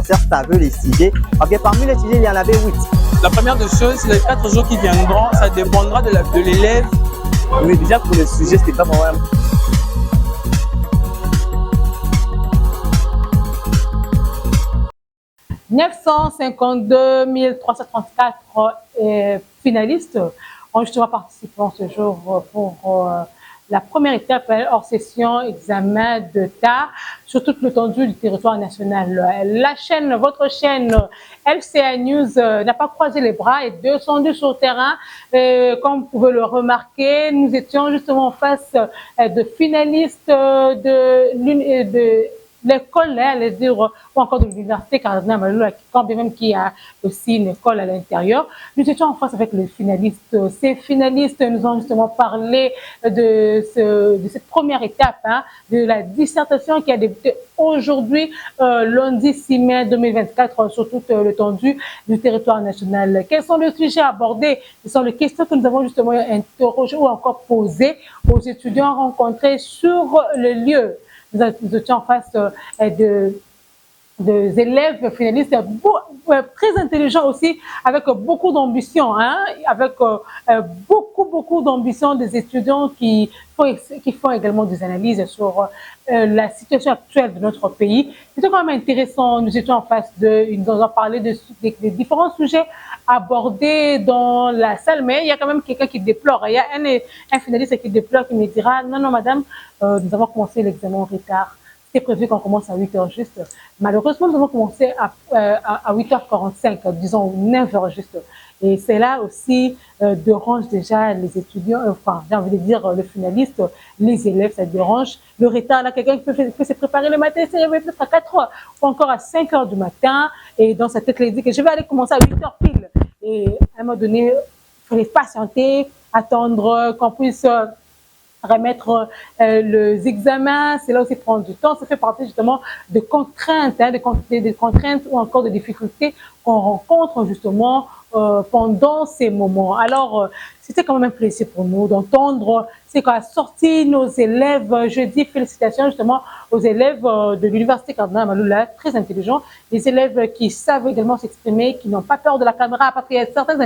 faire savoir les sujets. Ok, parmi les sujets, il y en avait 8. La première des choses, les 4 jours qui viendront, ça dépendra de l'élève. Mais déjà pour le sujet, c'était pas vraiment. 952 334 finalistes ont justement participé en ce jour pour la première étape hors session examen d'État sur toute l'étendue du territoire national. La chaîne, votre chaîne LCA News n'a pas croisé les bras et descendu sur le terrain. Comme vous pouvez le remarquer, nous étions justement en face de finalistes de l'école, ou encore de l'université Cardinal Malula, quand bien même qui a aussi une école à l'intérieur. Nous étions en face avec les finalistes. Ces finalistes nous ont justement parlé de cette première étape, de la dissertation qui a débuté aujourd'hui, lundi 6 mai 2024, sur toute l'étendue du territoire national. Quels sont les sujets abordés? Ce sont les questions que nous avons justement interrogées ou encore posées aux étudiants rencontrés sur le lieu. Nous étions en face des élèves finalistes très intelligents aussi, avec beaucoup d'ambition, avec beaucoup d'ambition, des étudiants qui font également des analyses sur la situation actuelle de notre pays. C'était quand même intéressant. Nous étions en face ils nous ont parlé des différents sujets abordés dans la salle, mais il y a quand même quelqu'un qui déplore. Il y a un finaliste qui déplore, qui me dira « Non, madame, nous avons commencé l'examen en retard. C'était prévu qu'on commence à 8h juste. Malheureusement, nous avons commencé à 8h45, disons 9h juste. » Et c'est là aussi dérange déjà les étudiants, enfin, j'ai envie de dire le finaliste, les élèves, ça dérange. Le retard, là, quelqu'un qui peut se préparer le matin, c'est peut-être à 4h ou encore à 5h du matin. Et dans sa tête, il dit que je vais aller commencer à 8h pile. Et à un moment donné, il fallait patienter, attendre qu'on puisse remettre les examens. C'est là aussi prendre du temps. Ça fait partie justement de contraintes, des contraintes ou encore de difficultés qu'on rencontre justement pendant ces moments. Alors, c'était quand même un plaisir pour nous d'entendre c'est qu'a sorti nos élèves jeudi. Félicitations justement aux élèves de l'université Cardinal Malula, très intelligents, des élèves qui savent également s'exprimer, qui n'ont pas peur de la caméra, parce qu'il y a certains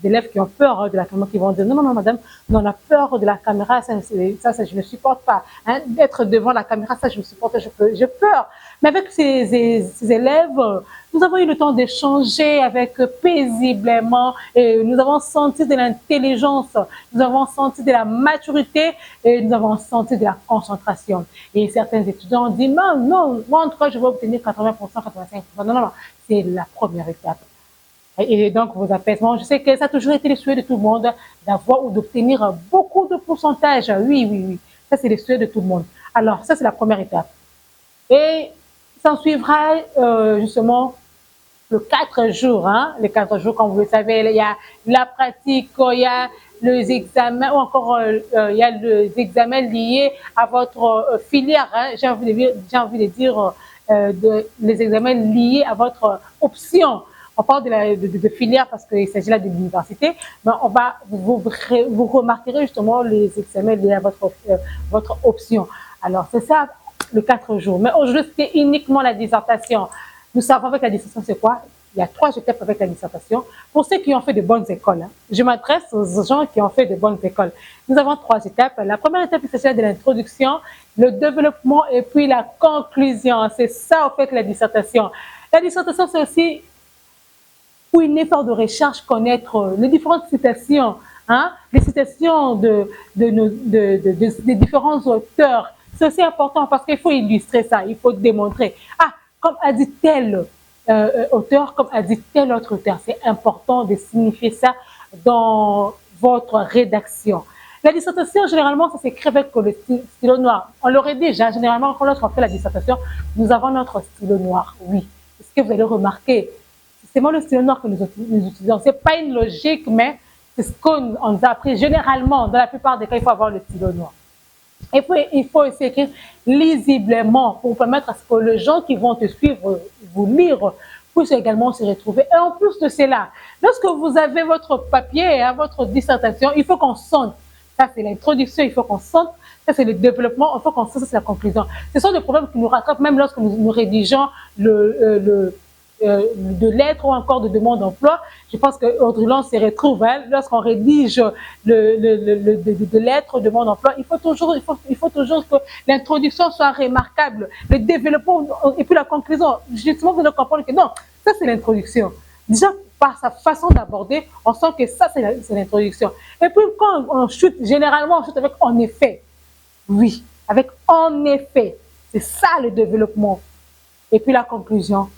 élèves qui ont peur de la caméra, qui vont dire non, madame, on a peur de la caméra, ça je ne supporte pas. D'être devant la caméra, ça je ne supporte pas, j'ai peur. Mais avec ces élèves, nous avons eu le temps d'échanger avec paisiblement et nous avons senti de l'intelligence, nous avons senti de la maturité et nous avons senti de la concentration. Et certains étudiants ont dit non, moi en tout cas je vais obtenir 80%, 85%. Non, c'est la première étape. Et donc vos apaisements, je sais que ça a toujours été le souhait de tout le monde d'avoir ou d'obtenir beaucoup de pourcentage. Oui, ça c'est le souhait de tout le monde. Alors ça c'est la première étape. Et s'en suivra justement les 4 jours, les 4 jours, comme vous le savez, il y a la pratique, il y a les examens, ou encore il y a les examens liés à votre filière, j'ai envie de dire les examens liés à votre option. On parle de filière parce qu'il s'agit là de l'université, mais vous remarquerez justement les examens liés à votre option. Alors c'est ça, les 4 jours. Mais aujourd'hui, c'était uniquement la dissertation. Nous savons avec la dissertation, c'est quoi? Il y a 3 étapes avec la dissertation. Pour ceux qui ont fait de bonnes écoles, je m'adresse aux gens qui ont fait de bonnes écoles. Nous avons 3 étapes. La première étape, c'est celle de l'introduction, le développement et puis la conclusion. C'est ça, en fait, la dissertation. La dissertation, c'est aussi pour un effort de recherche, connaître les différentes citations, les citations des différents auteurs. C'est aussi important parce qu'il faut illustrer ça, il faut démontrer. Comme a dit tel auteur, comme a dit tel autre auteur. C'est important de signifier ça dans votre rédaction. La dissertation, généralement, ça s'écrit avec le stylo noir. On l'aurait déjà, généralement, lorsqu'on fait la dissertation, nous avons notre stylo noir, oui. C'est ce que vous allez remarquer. C'est moi le stylo noir que nous utilisons. Ce n'est pas une logique, mais c'est ce qu'on nous a appris. Généralement, dans la plupart des cas, il faut avoir le stylo noir. Et puis, il faut aussi écrire lisiblement pour permettre à ce que les gens qui vont te suivre, vous lire, puissent également se retrouver. Et en plus de cela, lorsque vous avez votre papier, votre dissertation, il faut qu'on sente Ça, c'est l'introduction, il faut qu'on sente. Ça, c'est le développement, il faut qu'on sente, ça, c'est la conclusion. Ce sont des problèmes qui nous rattrapent même lorsque nous rédigeons de lettres ou encore de demande d'emploi. Je pense qu'Audrey Long s'y retrouve. Hein, lorsqu'on rédige de lettres, de demande d'emploi, il faut toujours que l'introduction soit remarquable, le développement et puis la conclusion. Justement, vous devez comprendre que non, ça c'est l'introduction. Déjà, par sa façon d'aborder, on sent que ça c'est l'introduction. Et puis quand on chute, généralement on chute avec en effet. Oui, avec en effet. C'est ça le développement. Et puis la conclusion.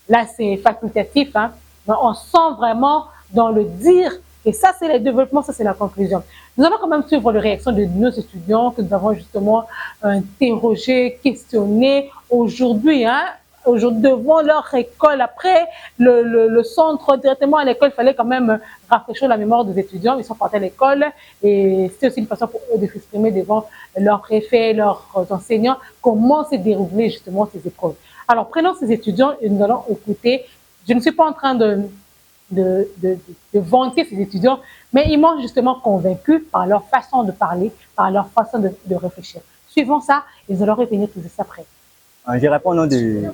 Là, c'est facultatif. Hein? Mais on sent vraiment dans le dire, et ça, c'est le développement, ça, c'est la conclusion. Nous allons quand même suivre les réactions de nos étudiants que nous avons justement interrogés, questionnés aujourd'hui. Hein? Aujourd'hui, devant leur école, après le centre, directement à l'école, il fallait quand même rafraîchir la mémoire des étudiants. Ils sont partis à l'école et c'est aussi une façon pour eux de s'exprimer devant leurs préfets, leurs enseignants, comment s'est déroulé justement ces épreuves. Alors, prenons ces étudiants et nous allons écouter. Je ne suis pas en train de vanter ces étudiants, mais ils m'ont justement convaincu par leur façon de parler, par leur façon de réfléchir. Suivons ça et nous allons revenir tout juste après. Je réponds au nom de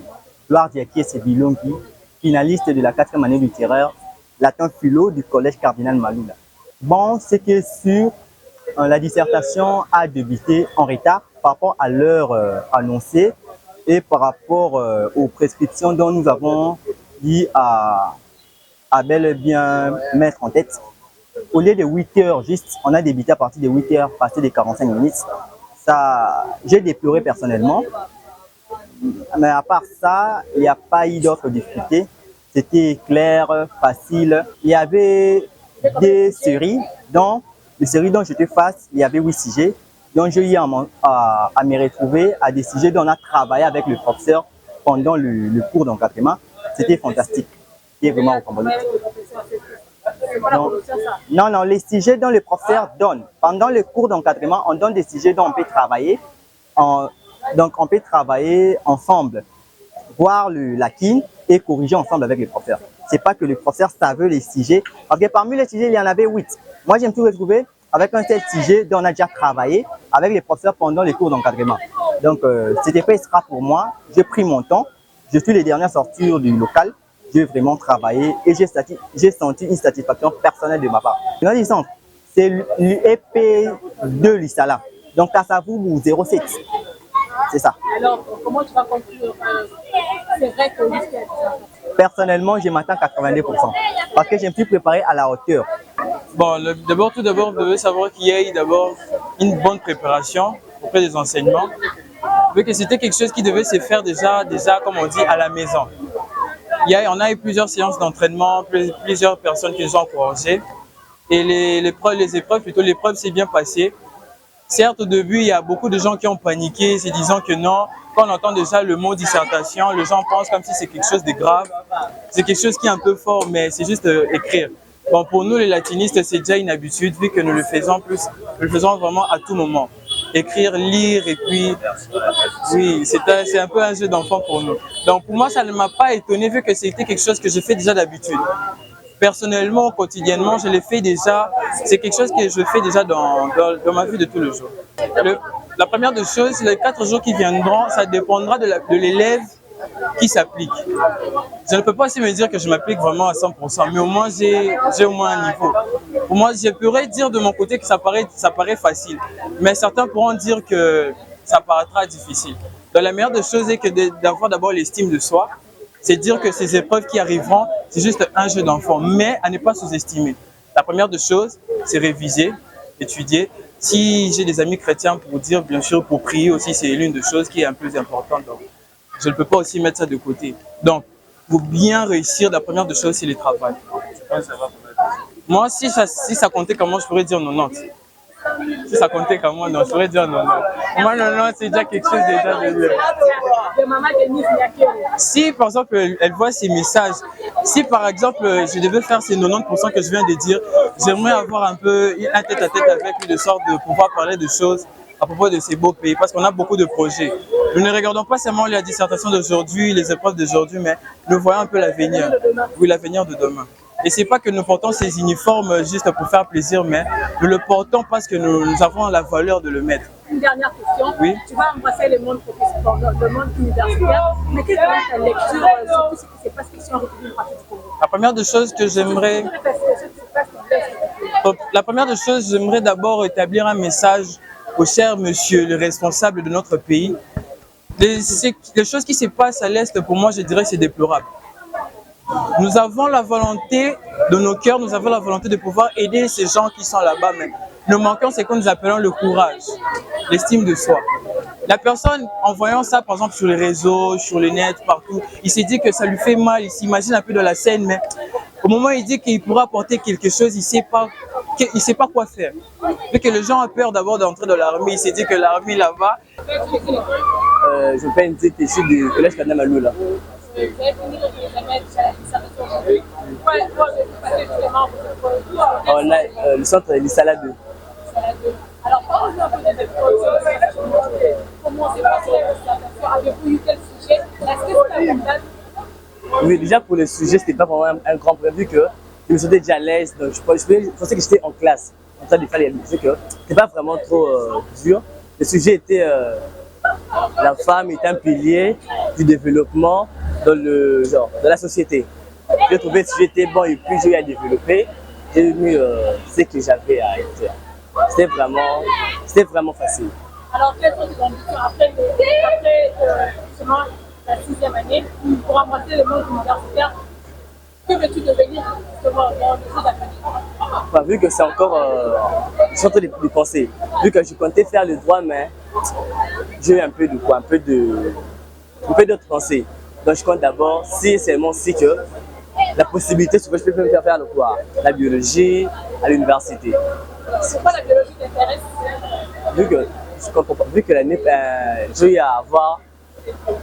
Gloire Diaky Sebilongi, finaliste de la 4e année littéraire, latin philo du collège Cardinal Maloula. Bon, c'est que sur la dissertation a débuté en retard par rapport à l'heure annoncée et par rapport aux prescriptions dont nous avons dit à bel et bien mettre en tête. Au lieu de 8 heures juste, on a débuté à partir de 8 heures, passé des 45 minutes. Ça, j'ai déploré personnellement. Mais à part ça, il n'y a pas eu d'autres difficultés. C'était clair, facile. Il y avait des séries, les séries dont j'étais face, il y avait 8 sujets. Donc j'ai eu à me retrouver à des sujets dont on a travaillé avec le professeur pendant le cours d'encadrement. C'était fantastique. C'était vraiment recommandé. Non, les sujets dont le professeur donne. Pendant le cours d'encadrement, on donne des sujets dont on peut travailler. Donc on peut travailler ensemble, voir la kin et corriger ensemble avec le professeur. C'est pas que le professeur savait les sujets, parce que parmi les sujets, il y en avait 8. Moi, j'ai me suis retrouvé avec un tel sujet dont on a déjà travaillé avec les professeurs pendant les cours d'encadrement. Donc, c'était pas extra pour moi. J'ai pris mon temps. Je suis les dernières sorties du local. J'ai vraiment travaillé et j'ai senti une satisfaction personnelle de ma part. Dans les centres, c'est l'EP2 Lissala. Donc, Kassavou 07. C'est ça. Alors, comment tu vas conclure? C'est vrai que personnellement, je m'attends à 82%. Parce que je me suis préparé à la hauteur. Bon, tout d'abord, vous devez savoir qu'il y a eu d'abord une bonne préparation auprès des enseignements. Vu que c'était quelque chose qui devait se faire déjà comme on dit, à la maison. On a eu plusieurs séances d'entraînement, plusieurs personnes qui nous ont encouragés. Et l'épreuve s'est bien passée. Certes, au début, il y a beaucoup de gens qui ont paniqué, se disant que non, quand on entend déjà le mot dissertation, les gens pensent comme si c'est quelque chose de grave. C'est quelque chose qui est un peu fort, mais c'est juste écrire. Bon, pour nous, les latinistes, c'est déjà une habitude, vu que nous le faisons vraiment à tout moment. Écrire, lire, et puis, oui, c'est un peu un jeu d'enfant pour nous. Donc, pour moi, ça ne m'a pas étonné, vu que c'était quelque chose que je fais déjà d'habitude. Personnellement, quotidiennement, je le fais déjà. C'est quelque chose que je fais déjà dans ma vie de tous les jours. La première des choses, les 4 jours qui viendront, ça dépendra de l'élève qui s'applique. Je ne peux pas aussi me dire que je m'applique vraiment à 100%, mais au moins j'ai au moins un niveau. Pour moi, je pourrais dire de mon côté que ça paraît facile, mais certains pourront dire que ça paraîtra difficile. Donc la meilleure des choses est que d'avoir d'abord l'estime de soi, c'est dire que ces épreuves qui arriveront, c'est juste un jeu d'enfant, mais à ne pas sous-estimer. La première des choses, c'est réviser, étudier. Si j'ai des amis chrétiens pour dire, bien sûr, pour prier aussi, c'est l'une des choses qui est un peu importante. Donc, je ne peux pas aussi mettre ça de côté. Donc, pour bien réussir, la première des choses, c'est le travail. Moi, si ça comptait comme moi, je pourrais dire 90. Si ça comptait comme moi, non, je pourrais dire 90. Moi, 90, c'est déjà quelque chose déjà de... Si, par exemple, elle voit ces messages, si, par exemple, je devais faire ces 90% que je viens de dire, j'aimerais avoir un peu un tête-à-tête avec lui, de sorte de pouvoir parler de choses à propos de ces beaux pays, parce qu'on a beaucoup de projets. Nous ne regardons pas seulement la dissertation d'aujourd'hui, les épreuves d'aujourd'hui, mais nous voyons un peu l'avenir, oui, l'avenir de demain. Et c'est pas que nous portons ces uniformes juste pour faire plaisir, mais nous le portons parce que nous avons la valeur de le mettre. Une dernière question. Oui. Tu vas embrasser le monde professionnel, le monde universitaire, mais quelle est ta lecture sur tout ce qui se passe ici en République démocratique du Congo? La première des choses que j'aimerais... La première des choses, j'aimerais d'abord établir un message au cher monsieur le responsable de notre pays. Les choses qui se passent à l'Est, pour moi, je dirais que c'est déplorable. Nous avons la volonté de nos cœurs, nous avons la volonté de pouvoir aider ces gens qui sont là-bas, mais nous manquons ce que nous appelons le courage, l'estime de soi. La personne, en voyant ça, par exemple, sur les réseaux, sur le net, partout, il s'est dit que ça lui fait mal, il s'imagine un peu dans la scène, mais au moment où il dit qu'il pourra apporter quelque chose, il ne sait pas quoi faire. Vu que les gens ont peur d'abord d'entrer dans l'armée, il s'est dit que l'armée là-bas... Je fais une petite étude du collège cardinal Malou. On a le centre Lissala 2. Alors, parlez-nous un peu des épreuves. Comment s'est passé la concertation? Avez-vous eu quel sujet? Est-ce que c'est abordable? Oui, déjà pour le sujet, c'était pas vraiment un grand problème vu que je me sentais déjà à l'aise. Donc je pensais que j'étais en classe en train de faire les musiques. C'était pas vraiment trop dur. Le sujet était la femme est un pilier du développement dans le genre, dans la société. J'ai trouvé que le sujet était bon et puis j'ai eu à développer. J'ai mis ce que j'avais à faire. C'était vraiment facile. Alors, quelles sont tes ambitions après justement la 6e année pour embrasser le monde universitaire? Que veux-tu devenir justement dans les autres années? Enfin, vu que c'est encore, je suis en train de penser. Vu que je comptais faire le droit, mais j'ai eu un peu d'autres pensées. Donc je compte d'abord, si seulement si que la possibilité, je peux me faire le quoi? La biologie à l'université. Pourquoi la biologie t'intéresse? Vu que l'année, j'ai eu à avoir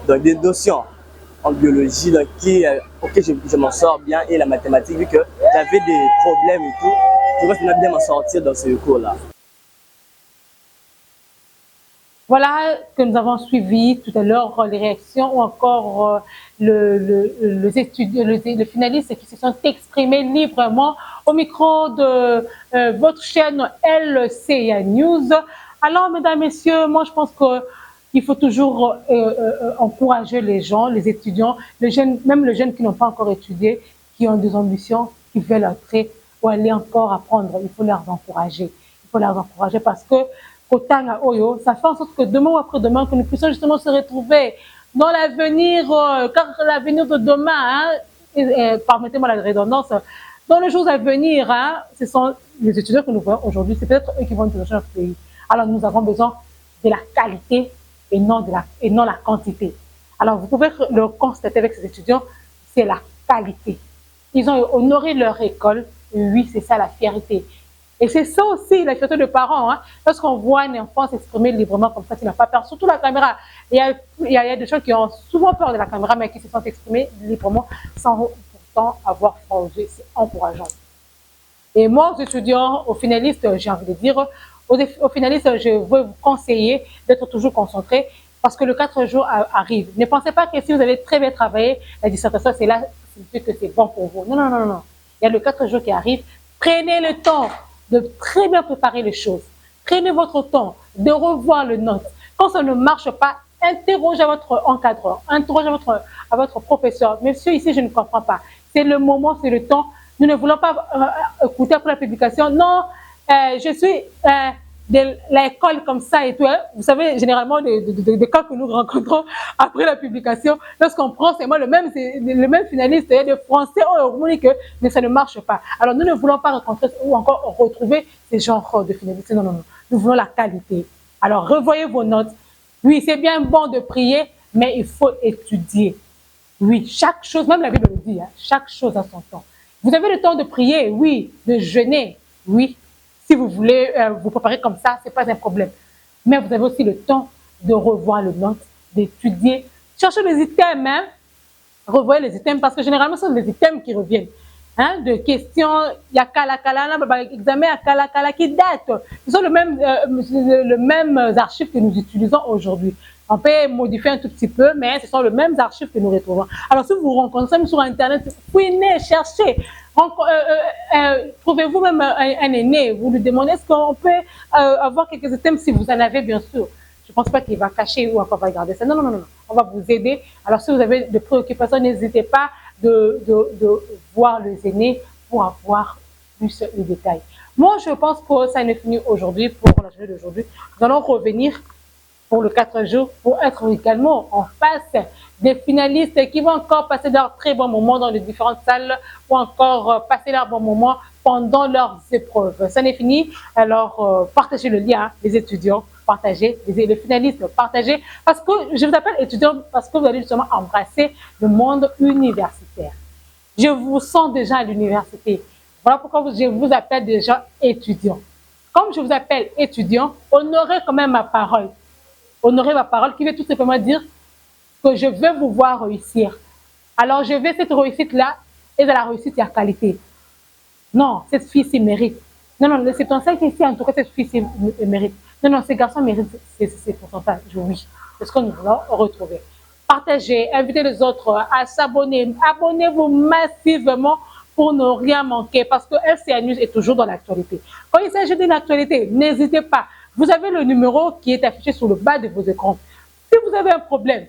donc, des notions en biologie donc, auxquelles je m'en sors bien et la mathématique, vu que j'avais des problèmes et tout, je vois que je bien m'en sortir dans ce cours-là. Voilà que nous avons suivi tout à l'heure les réactions ou encore les finalistes qui se sont exprimés librement au micro de votre chaîne LCA News. Alors, mesdames, messieurs, moi je pense qu'il faut toujours encourager les gens, les étudiants, les jeunes, même les jeunes qui n'ont pas encore étudié, qui ont des ambitions, qui veulent entrer ou aller encore apprendre. Il faut les encourager. Il faut les encourager parce que ça fait en sorte que demain ou après-demain, que nous puissions justement se retrouver dans l'avenir, car l'avenir de demain, permettez-moi la redondance, dans les jours à venir, ce sont les étudiants que nous voyons aujourd'hui, c'est peut-être eux qui vont diriger notre pays. Alors nous avons besoin de la qualité et non la quantité. Alors vous pouvez le constater avec ces étudiants, c'est la qualité. Ils ont honoré leur école, et oui, c'est ça la fierté. Et c'est ça aussi la fierté de parents. Lorsqu'on voit un enfant s'exprimer librement comme ça, qui n'a pas peur, surtout la caméra. Il y a des gens qui ont souvent peur de la caméra, mais qui se sont exprimés librement sans pourtant avoir forgé. C'est encourageant. Et moi, aux étudiants, aux finalistes, j'ai envie de dire, aux finalistes, je veux vous conseiller d'être toujours concentrés parce que le 4 jours arrive. Ne pensez pas que si vous avez très bien travaillé, la dissertation, c'est là que c'est bon pour vous. Non, non, non, non. Il y a le 4 jours qui arrive. Prenez le temps de très bien préparer les choses. Prenez votre temps de revoir le note. Quand ça ne marche pas, interrogez votre encadreur, interrogez à votre professeur. Monsieur, ici, je ne comprends pas. C'est le moment, c'est le temps. Nous ne voulons pas écouter après la publication. Non, je suis de l'école comme ça et tout. Vous savez, généralement, des cas que nous rencontrons après la publication, lorsqu'on prend seulement le même finaliste de français, on dit que mais ça ne marche pas. Alors, nous ne voulons pas rencontrer ou encore retrouver ces genres de finalistes. Non, non, non. Nous voulons la qualité. Alors, revoyez vos notes. Oui, c'est bien bon de prier, mais il faut étudier. Oui, chaque chose, même la Bible le dit, chaque chose a son temps. Vous avez le temps de prier, oui, de jeûner, oui. Si vous voulez vous préparer comme ça, ce n'est pas un problème. Mais vous avez aussi le temps de revoir le note, d'étudier. Cherchez les items, revoyez les items, parce que généralement, ce sont les items qui reviennent. De questions, il y a examen à Kala qui date. Ce sont les mêmes archives que nous utilisons aujourd'hui. On peut modifier un tout petit peu, mais ce sont les mêmes archives que nous retrouvons. Alors, si vous rencontrez même sur Internet, fouinez, cherchez. Trouvez-vous même un aîné, vous lui demandez est-ce qu'on peut avoir quelques items si vous en avez, bien sûr. Je ne pense pas qu'il va cacher ou encore va garder ça. Non, non, non, non. On va vous aider. Alors, si vous avez des préoccupations, n'hésitez pas de voir les aînés pour avoir plus de détails. Moi, je pense que ça n'est fini aujourd'hui pour la journée d'aujourd'hui. Nous allons revenir pour le 4 jours pour être également en face des finalistes qui vont encore passer leur très bon moment dans les différentes salles ou encore passer leur bon moment pendant leurs épreuves. Ça n'est fini. Alors, partagez le lien, les étudiants, partagez, les finalistes, partagez. Parce que je vous appelle étudiants parce que vous allez justement embrasser le monde universitaire. Je vous sens déjà à l'université. Voilà pourquoi je vous appelle déjà étudiant. Comme je vous appelle étudiant, honorez quand même ma parole. Honorez ma parole qui veut tout simplement dire que je veux vous voir réussir. Alors, je veux cette réussite-là et de la réussite, il y a qualité. Non, cette fille-ci mérite. Non, non, c'est ton sac ici, en tout cas, cette fille-ci mérite. Non, non, ces garçons méritent ces pourcentages, oui. C'est ce que nous voulons retrouver. Partagez, invitez les autres à s'abonner. Abonnez-vous massivement pour ne rien manquer parce que LCA News est toujours dans l'actualité. Quand il s'agit d'une actualité, n'hésitez pas. Vous avez le numéro qui est affiché sur le bas de vos écrans. Si vous avez un problème,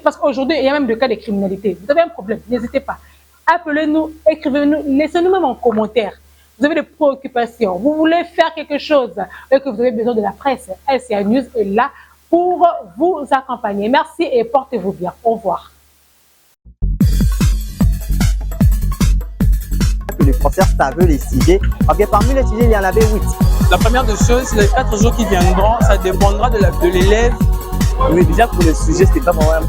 parce qu'aujourd'hui, il y a même le cas de criminalité. Vous avez un problème, n'hésitez pas. Appelez-nous, écrivez-nous, laissez-nous même en commentaire. Vous avez des préoccupations, vous voulez faire quelque chose et que vous avez besoin de la presse. LCA News est là pour vous accompagner. Merci et portez-vous bien. Au revoir. Que les professeurs savaient les sujets. Ok, parmi les sujets, il y en avait 8. La première des choses, les 4 jours qui viendront, ça dépendra de l'élève. Mais déjà pour le sujet, c'était pas vraiment